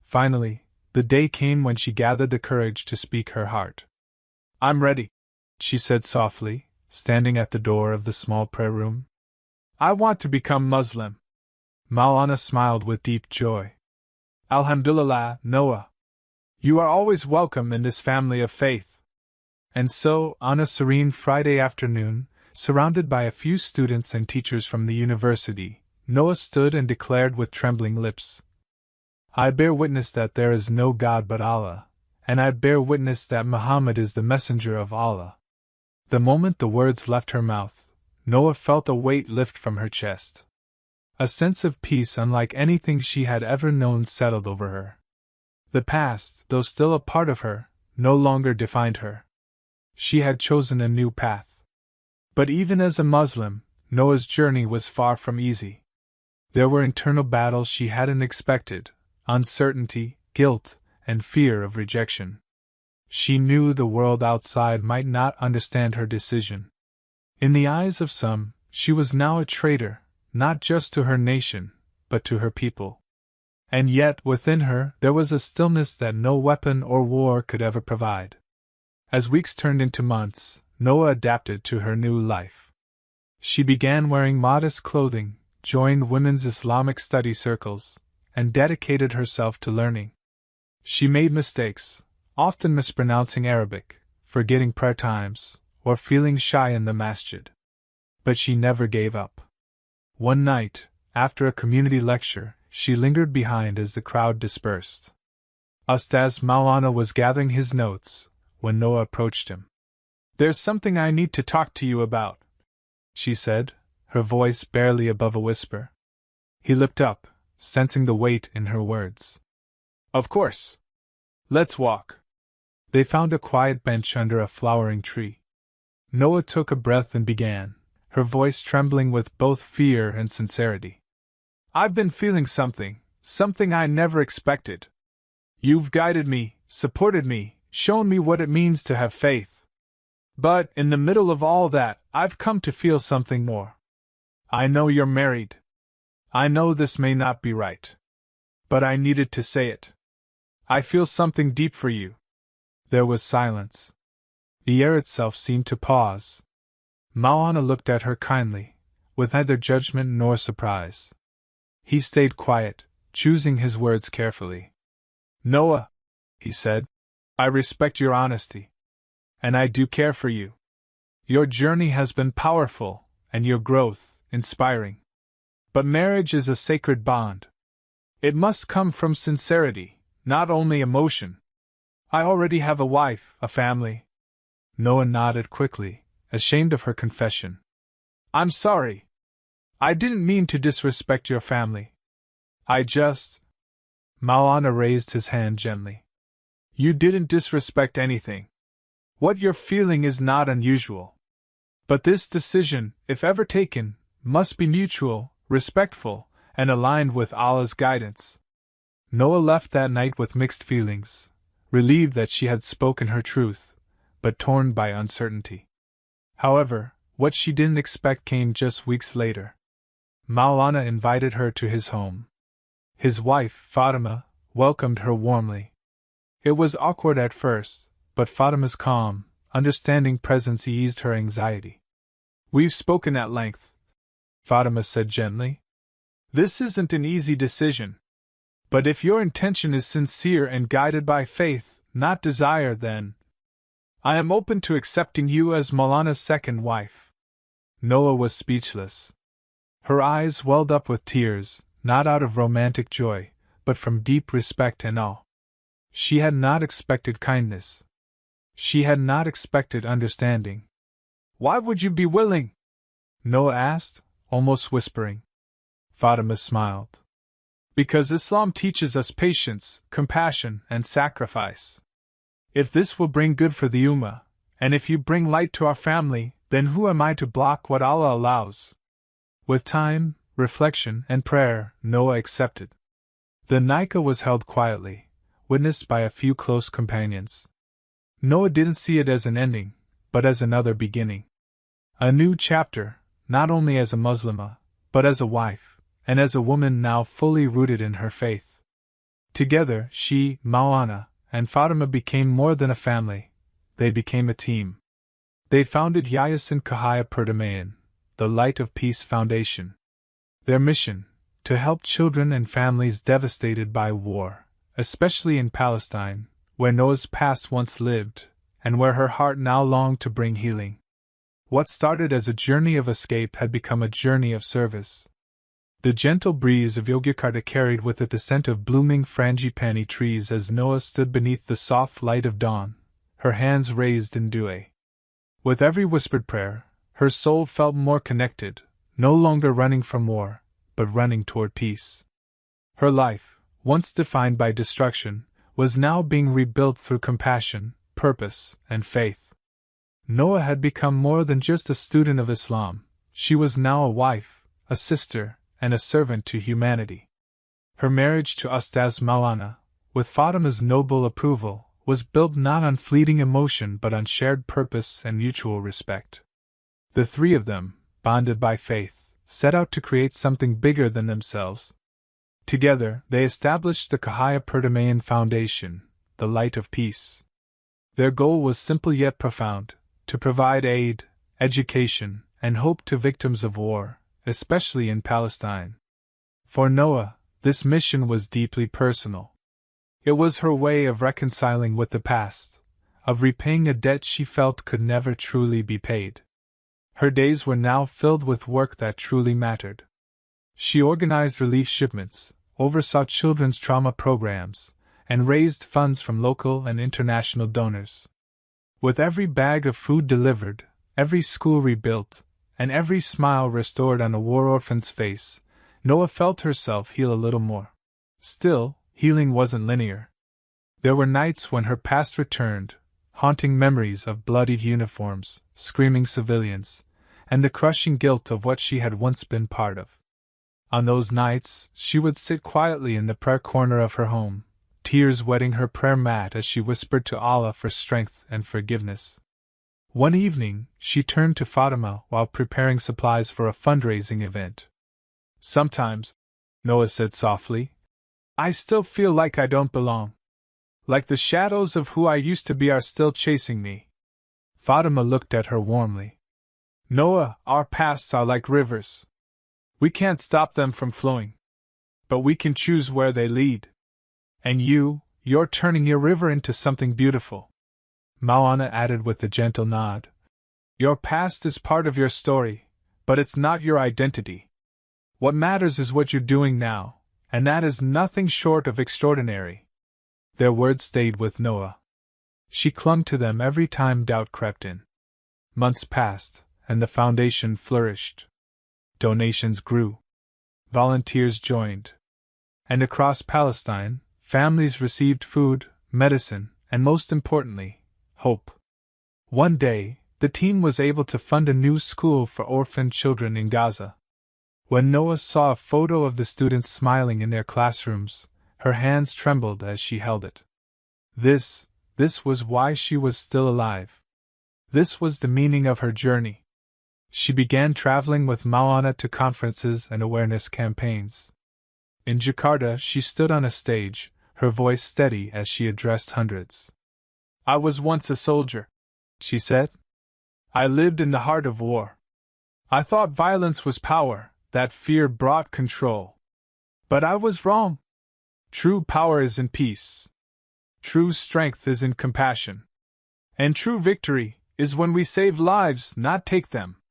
[SPEAKER 1] Finally, the day came when she gathered the courage to speak her heart. "I'm ready," she said softly, standing at the door of the small prayer room. "I want to become Muslim." Maulana smiled with deep joy. "Alhamdulillah, Noah. You are always welcome in this family of faith." And so, on a serene Friday afternoon, surrounded by a few students and teachers from the university, Noah stood and declared with trembling lips, "I bear witness that there is no God but Allah, and I bear witness that Muhammad is the messenger of Allah." The moment the words left her mouth, Noah felt a weight lift from her chest. A sense of peace unlike anything she had ever known settled over her. The past, though still a part of her, no longer defined her. She had chosen a new path. But even as a Muslim, Noah's journey was far from easy. There were internal battles she hadn't expected: uncertainty, guilt, and fear of rejection. She knew the world outside might not understand her decision. In the eyes of some, she was now a traitor, not just to her nation, but to her people. And yet, within her, there was a stillness that no weapon or war could ever provide. As weeks turned into months, Noah adapted to her new life. She began wearing modest clothing, joined women's Islamic study circles, and dedicated herself to learning. She made mistakes, often mispronouncing Arabic, forgetting prayer times, or feeling shy in the masjid. But she never gave up. One night, after a community lecture, she lingered behind as the crowd dispersed. Ustaz Maulana was gathering his notes when Noah approached him. "There's something I need to talk to you about," she said, her voice barely above a whisper. He looked up, sensing the weight in her words. "Of course. Let's walk." They found a quiet bench under a flowering tree. Noah took a breath and began, her voice trembling with both fear and sincerity. "I've been feeling something I never expected. You've guided me, supported me, shown me what it means to have faith. But, in the middle of all that, I've come to feel something more. I know you're married. I know this may not be right. But I needed to say it. I feel something deep for you." There was silence. The air itself seemed to pause. Maulana looked at her kindly, with neither judgment nor surprise. He stayed quiet, choosing his words carefully. "Noah," he said, "I respect your honesty. And I do care for you. Your journey has been powerful, and your growth, inspiring. But marriage is a sacred bond. It must come from sincerity, not only emotion. I already have a wife, a family." Noah nodded quickly, ashamed of her confession. "I'm sorry. I didn't mean to disrespect your family. I just—" Maulana raised his hand gently. "You didn't disrespect anything. What you're feeling is not unusual. But this decision, if ever taken, must be mutual, respectful, and aligned with Allah's guidance." Noah left that night with mixed feelings, relieved that she had spoken her truth, but torn by uncertainty. However, what she didn't expect came just weeks later. Maulana invited her to his home. His wife, Fatima, welcomed her warmly. It was awkward at first, but Fatima's calm, understanding presence eased her anxiety. "We've spoken at length," Fatima said gently. "This isn't an easy decision. But if your intention is sincere and guided by faith, not desire, then I am open to accepting you as Maulana's second wife." Noah was speechless. Her eyes welled up with tears, not out of romantic joy, but from deep respect and awe. She had not expected kindness. She had not expected understanding. "Why would you be willing?" Noah asked, almost whispering. Fatima smiled. "Because Islam teaches us patience, compassion, and sacrifice. If this will bring good for the Ummah, and if you bring light to our family, then who am I to block what Allah allows?" With time, reflection, and prayer, Noah accepted. The nikah was held quietly, witnessed by a few close companions. Noah didn't see it as an ending, but as another beginning. A new chapter, not only as a Muslimah, but as a wife, and as a woman now fully rooted in her faith. Together, she, Mawana, and Fatima became more than a family, they became a team. They founded Yayasan Cahaya Perdamaian, the Light of Peace Foundation. Their mission, to help children and families devastated by war, especially in Palestine, where Noah's past once lived, and where her heart now longed to bring healing. What started as a journey of escape had become a journey of service. The gentle breeze of Yogyakarta carried with it the scent of blooming frangipani trees as Noah stood beneath the soft light of dawn, her hands raised in dua. With every whispered prayer, her soul felt more connected, no longer running from war, but running toward peace. Her life, once defined by destruction, was now being rebuilt through compassion, purpose, and faith. Noah had become more than just a student of Islam. She was now a wife, a sister, and a servant to humanity. Her marriage to Ustaz Maulana, with Fatima's noble approval, was built not on fleeting emotion but on shared purpose and mutual respect. The three of them, bonded by faith, set out to create something bigger than themselves. Together, they established the Cahaya Perdamaian Foundation, the Light of Peace. Their goal was simple yet profound: to provide aid, education, and hope to victims of war, especially in Palestine. For Noah, this mission was deeply personal. It was her way of reconciling with the past, of repaying a debt she felt could never truly be paid. Her days were now filled with work that truly mattered. She organized relief shipments, oversaw children's trauma programs, and raised funds from local and international donors. With every bag of food delivered, every school rebuilt, and every smile restored on a war orphan's face, Noah felt herself heal a little more. Still, healing wasn't linear. There were nights when her past returned, haunting memories of bloodied uniforms, screaming civilians, and the crushing guilt of what she had once been part of. On those nights, she would sit quietly in the prayer corner of her home, tears wetting her prayer mat as she whispered to Allah for strength and forgiveness. One evening, she turned to Fatima while preparing supplies for a fundraising event. "Sometimes," Noah said softly, "I still feel like I don't belong. Like the shadows of who I used to be are still chasing me." Fatima looked at her warmly. "Noah, our pasts are like rivers. We can't stop them from flowing. But we can choose where they lead. And you're turning your river into something beautiful." Maulana added with a gentle nod. "Your past is part of your story, but it's not your identity. What matters is what you're doing now, and that is nothing short of extraordinary." Their words stayed with Noah. She clung to them every time doubt crept in. Months passed, and the foundation flourished. Donations grew. Volunteers joined. And across Palestine, families received food, medicine, and most importantly, hope. One day, the team was able to fund a new school for orphaned children in Gaza. When Noah saw a photo of the students smiling in their classrooms, her hands trembled as she held it. This was why she was still alive. This was the meaning of her journey. She began traveling with Maulana to conferences and awareness campaigns. In Jakarta, she stood on a stage, her voice steady as she addressed hundreds. "I was once a soldier," she said. "I lived in the heart of war. I thought violence was power, that fear brought control. But I was wrong. True power is in peace. True strength is in compassion. And true victory is when we save lives, not take them."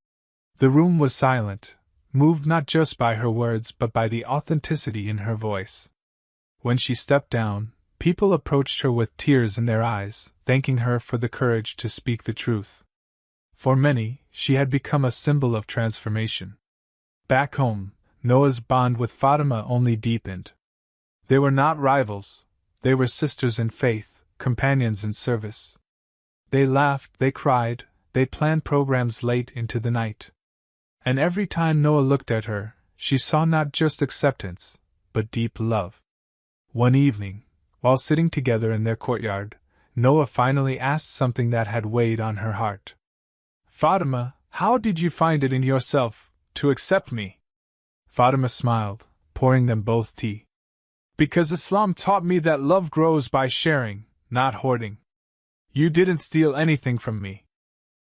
[SPEAKER 1] The room was silent, moved not just by her words but by the authenticity in her voice. When she stepped down, people approached her with tears in their eyes, thanking her for the courage to speak the truth. For many, she had become a symbol of transformation. Back home, Noah's bond with Fatima only deepened. They were not rivals, they were sisters in faith, companions in service. They laughed, they cried, they planned programs late into the night. And every time Noah looked at her, she saw not just acceptance, but deep love. One evening, while sitting together in their courtyard, Noah finally asked something that had weighed on her heart. Fatima, how did you find it in yourself to accept me? Fatima smiled, pouring them both tea. Because Islam taught me that love grows by sharing, not hoarding. You didn't steal anything from me.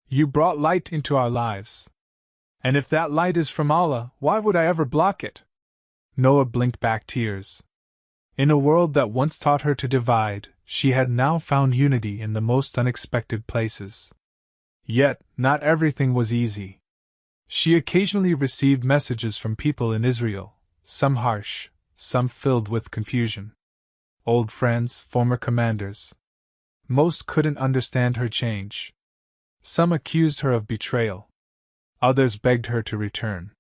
[SPEAKER 1] You brought light into our lives. And if that light is from Allah, why would I ever block it? Noah blinked back tears. In a world that once taught her to divide, she had now found unity in the most unexpected places. Yet, not everything was easy. She occasionally received messages from people in Israel, some harsh, some filled with confusion. Old friends, former commanders. Most couldn't understand her change. Some accused her of betrayal. Others begged her to return.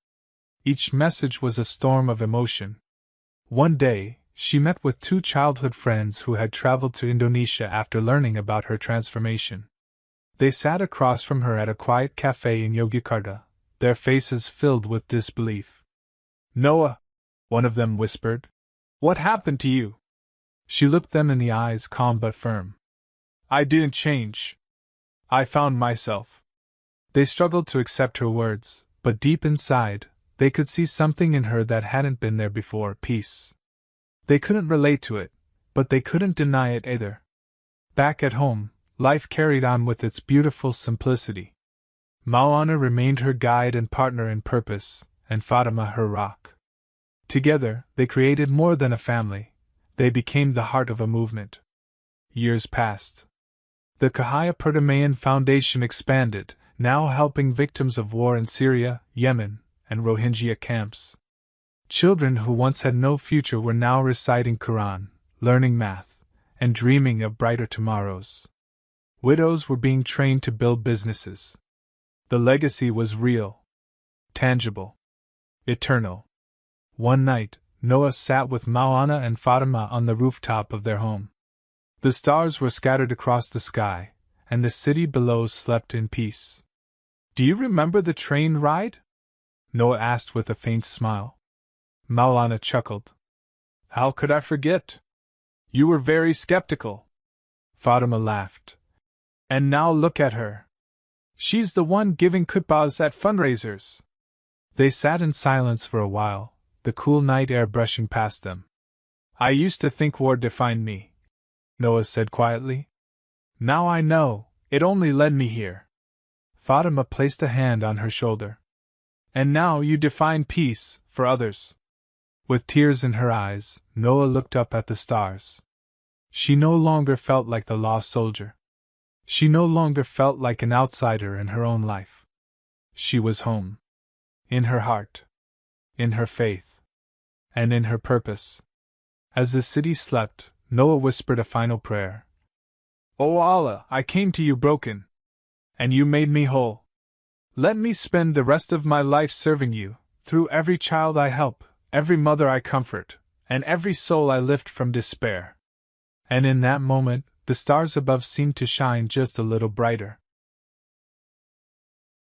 [SPEAKER 1] Each message was a storm of emotion. One day, she met with two childhood friends who had traveled to Indonesia after learning about her transformation. They sat across from her at a quiet cafe in Yogyakarta, their faces filled with disbelief. Noah, one of them whispered, what happened to you? She looked them in the eyes, calm but firm. I didn't change. I found myself. They struggled to accept her words, but deep inside, they could see something in her that hadn't been there before, peace. They couldn't relate to it, but they couldn't deny it either. Back at home, life carried on with its beautiful simplicity. Maulana remained her guide and partner in purpose, and Fatima her rock. Together, they created more than a family. They became the heart of a movement. Years passed. The Cahaya Perdamaian Foundation expanded, now helping victims of war in Syria, Yemen, and Rohingya camps. Children who once had no future were now reciting Qur'an, learning math, and dreaming of brighter tomorrows. Widows were being trained to build businesses. The legacy was real, tangible, eternal. One night, Noah sat with Maulana and Fatima on the rooftop of their home. The stars were scattered across the sky, and the city below slept in peace. Do you remember the train ride? Noah asked with a faint smile. Maulana chuckled. How could I forget? You were very skeptical. Fatima laughed. And now look at her. She's the one giving khutbahs at fundraisers. They sat in silence for a while, the cool night air brushing past them. I used to think war defined me, Noah said quietly. Now I know, it only led me here. Fatima placed a hand on her shoulder. And now you define peace, for others. With tears in her eyes, Noah looked up at the stars. She no longer felt like the lost soldier. She no longer felt like an outsider in her own life. She was home. In her heart. In her faith. And in her purpose. As the city slept, Noah whispered a final prayer. O Allah, I came to you broken. And you made me whole. Let me spend the rest of my life serving you, through every child I help, every mother I comfort, and every soul I lift from despair. And in that moment, the stars above seemed to shine just a little brighter.